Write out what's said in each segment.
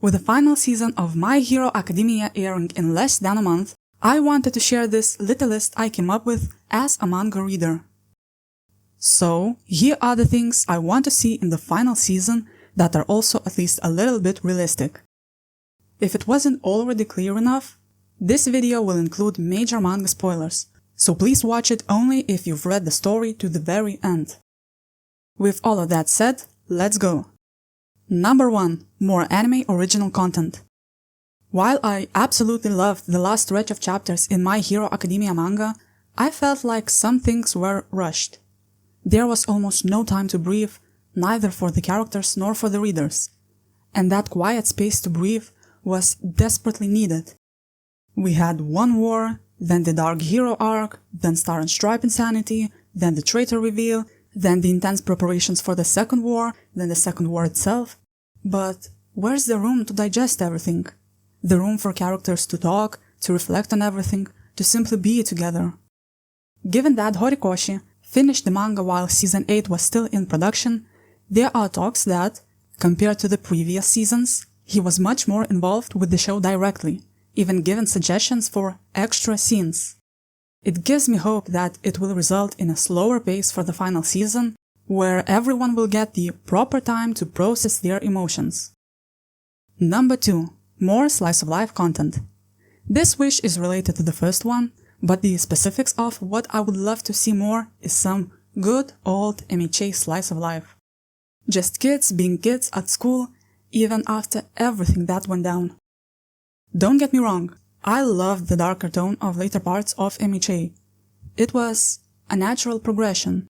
With the final season of My Hero Academia airing in less than a month, I wanted to share this little list I came up with as a manga reader. So, here are the things I want to see in the final season that are also at least a little bit realistic. If it wasn't already clear enough, this video will include major manga spoilers, so please watch it only if you've read the story to the very end. With all of that said, let's go! Number 1. More anime original content. While I absolutely loved the last stretch of chapters in My Hero Academia manga, I felt like some things were rushed. There was almost no time to breathe, neither for the characters nor for the readers, and that quiet space to breathe was desperately needed. We had one war, then the Dark Hero arc, then Star and Stripe Insanity, then the traitor reveal, then the intense preparations for the second war, then the second war itself. But where's the room to digest everything? The room for characters to talk, to reflect on everything, to simply be together. Given that Horikoshi finished the manga while Season 8 was still in production, there are talks that, compared to the previous seasons, he was much more involved with the show directly, even given suggestions for extra scenes. It gives me hope that it will result in a slower pace for the final season, where everyone will get the proper time to process their emotions. Number 2. More slice-of-life content. This wish is related to the first one, but the specifics of what I would love to see more is some good old MHA slice of life. Just kids being kids at school, even after everything that went down. Don't get me wrong, I loved the darker tone of later parts of MHA. It was a natural progression,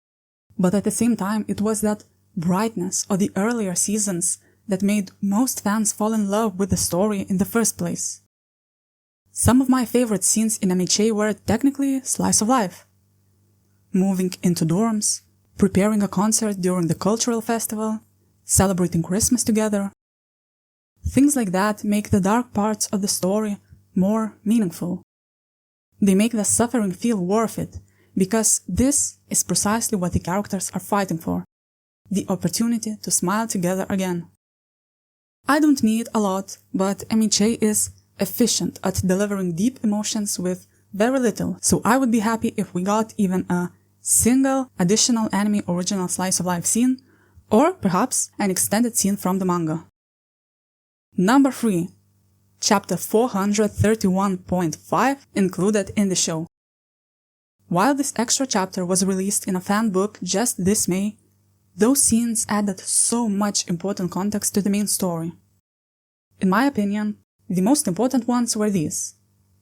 but at the same time it was that brightness of the earlier seasons that made most fans fall in love with the story in the first place. Some of my favorite scenes in MHA were technically slice of life. Moving into dorms, preparing a concert during the cultural festival, celebrating Christmas together. Things like that make the dark parts of the story more meaningful. They make the suffering feel worth it, because this is precisely what the characters are fighting for, the opportunity to smile together again. I don't need a lot, but MHA is efficient at delivering deep emotions with very little, so I would be happy if we got even a single additional anime original slice of life scene, or perhaps an extended scene from the manga. Number 3. Chapter 431.5 included in the show. While this extra chapter was released in a fan book just this May, those scenes added so much important context to the main story. In my opinion, the most important ones were these: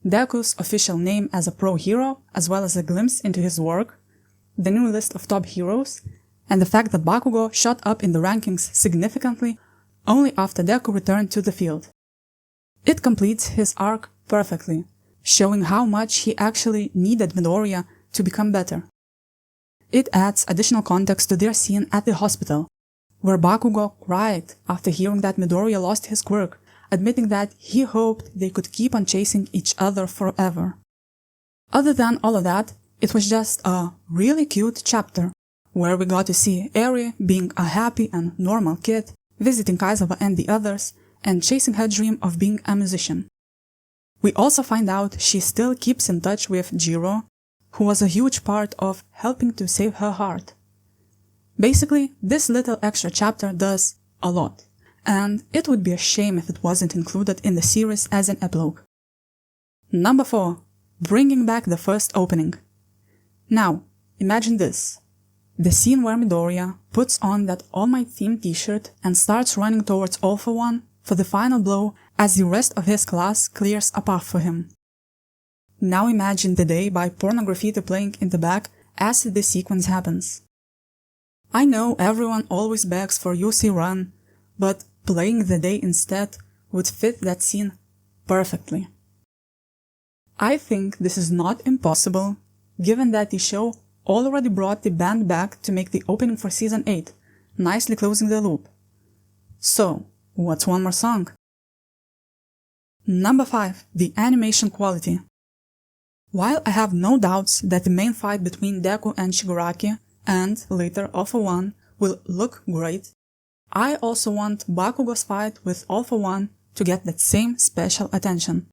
Deku's official name as a pro hero, as well as a glimpse into his work, the new list of top heroes, and the fact that Bakugo shot up in the rankings significantly only after Deku returned to the field. It completes his arc perfectly, showing how much he actually needed Midoriya to become better. It adds additional context to their scene at the hospital, where Bakugo cried after hearing that Midoriya lost his quirk, admitting that he hoped they could keep on chasing each other forever. Other than all of that, it was just a really cute chapter, where we got to see Eri being a happy and normal kid, visiting Kaizawa and the others, and chasing her dream of being a musician. We also find out she still keeps in touch with Jiro, who was a huge part of helping to save her heart. Basically, this little extra chapter does a lot, and it would be a shame if it wasn't included in the series as an epilogue. Number 4. Bringing back the first opening. Now, imagine this. The scene where Midoriya puts on that All Might themed t-shirt and starts running towards All for One for the final blow as the rest of his class clears a path for him. Now imagine the day by Pornography playing in the back as this sequence happens. I know everyone always begs for UC Run, but playing the day instead would fit that scene perfectly. I think this is not impossible, given that the show already brought the band back to make the opening for Season 8, nicely closing the loop. So, what's one more song? Number 5. The animation quality. While I have no doubts that the main fight between Deku and Shigaraki, and later All for One, will look great, I also want Bakugo's fight with All for One to get that same special attention.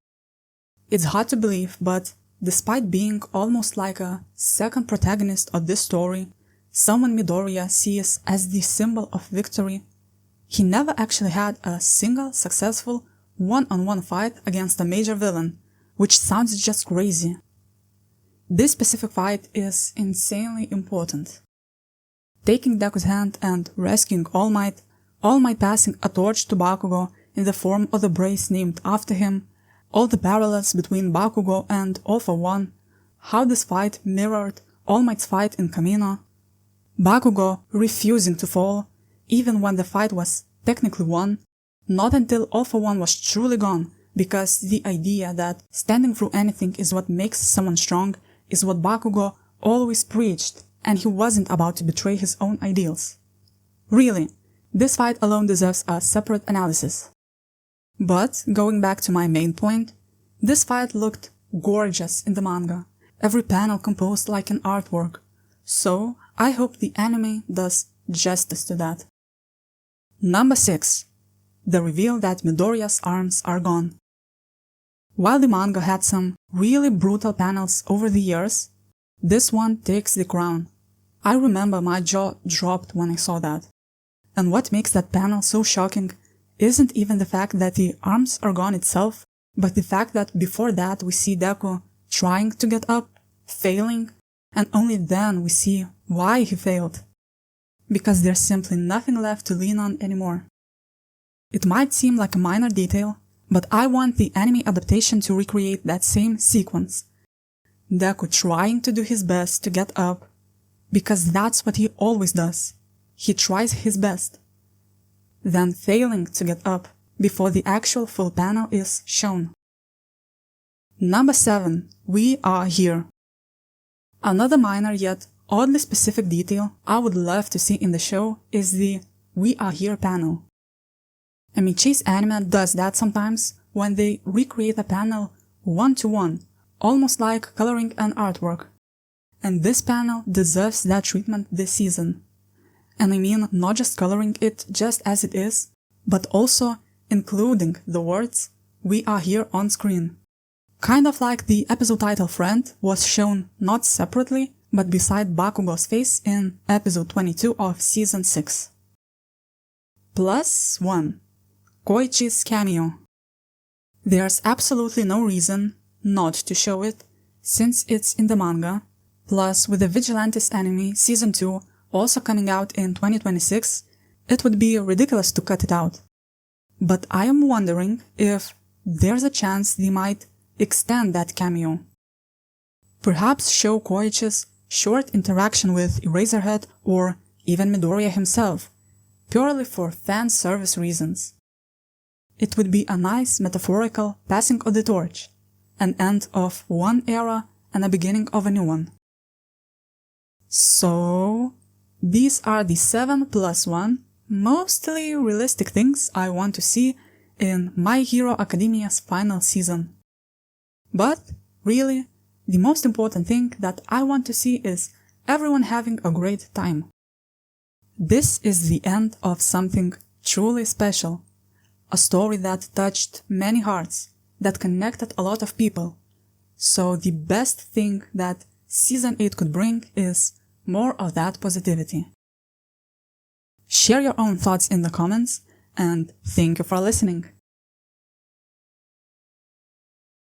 It's hard to believe, but despite being almost like a second protagonist of this story, someone Midoriya sees as the symbol of victory, he never actually had a single successful one-on-one fight against a major villain, which sounds just crazy. This specific fight is insanely important. Taking Deku's hand and rescuing All Might passing a torch to Bakugo in the form of the brace named after him, all the parallels between Bakugo and All for One, how this fight mirrored All Might's fight in Kamino, Bakugo refusing to fall, even when the fight was technically won, not until All for One was truly gone, because the idea that standing through anything is what makes someone strong is what Bakugo always preached, and he wasn't about to betray his own ideals. Really, this fight alone deserves a separate analysis. But, going back to my main point, this fight looked gorgeous in the manga, every panel composed like an artwork, so I hope the anime does justice to that. Number 6. The reveal that Midoriya's arms are gone. While the manga had some really brutal panels over the years, this one takes the crown. I remember my jaw dropped when I saw that. And what makes that panel so shocking isn't even the fact that the arms are gone itself, but the fact that before that we see Deku trying to get up, failing, and only then we see why he failed. Because there's simply nothing left to lean on anymore. It might seem like a minor detail, but I want the anime adaptation to recreate that same sequence. Deku trying to do his best to get up, because that's what he always does. He tries his best. Then failing to get up before the actual full panel is shown. Number 7. We are here. Another minor yet oddly specific detail I would love to see in the show is the We Are Here panel. MHA's anime does that sometimes when they recreate a panel one-to-one, almost like coloring an artwork. And this panel deserves that treatment this season. And I mean not just coloring it just as it is, but also including the words "We are here" on screen. Kind of like the episode title "Friend" was shown not separately, but beside Bakugo's face in episode 22 of season 6. Plus 1. Koichi's cameo. There's absolutely no reason not to show it, since it's in the manga, plus with the Vigilantes anime season 2 also coming out in 2026, it would be ridiculous to cut it out. But I am wondering if there's a chance they might extend that cameo. Perhaps show Koichi's short interaction with Eraserhead or even Midoriya himself, purely for fan service reasons. It would be a nice metaphorical passing of the torch, an end of one era and a beginning of a new one. So, these are the 7 plus 1, mostly realistic things I want to see in My Hero Academia's final season. But, really, the most important thing that I want to see is everyone having a great time. This is the end of something truly special. A story that touched many hearts, that connected a lot of people. So the best thing that Season 8 could bring is more of that positivity. Share your own thoughts in the comments, and thank you for listening.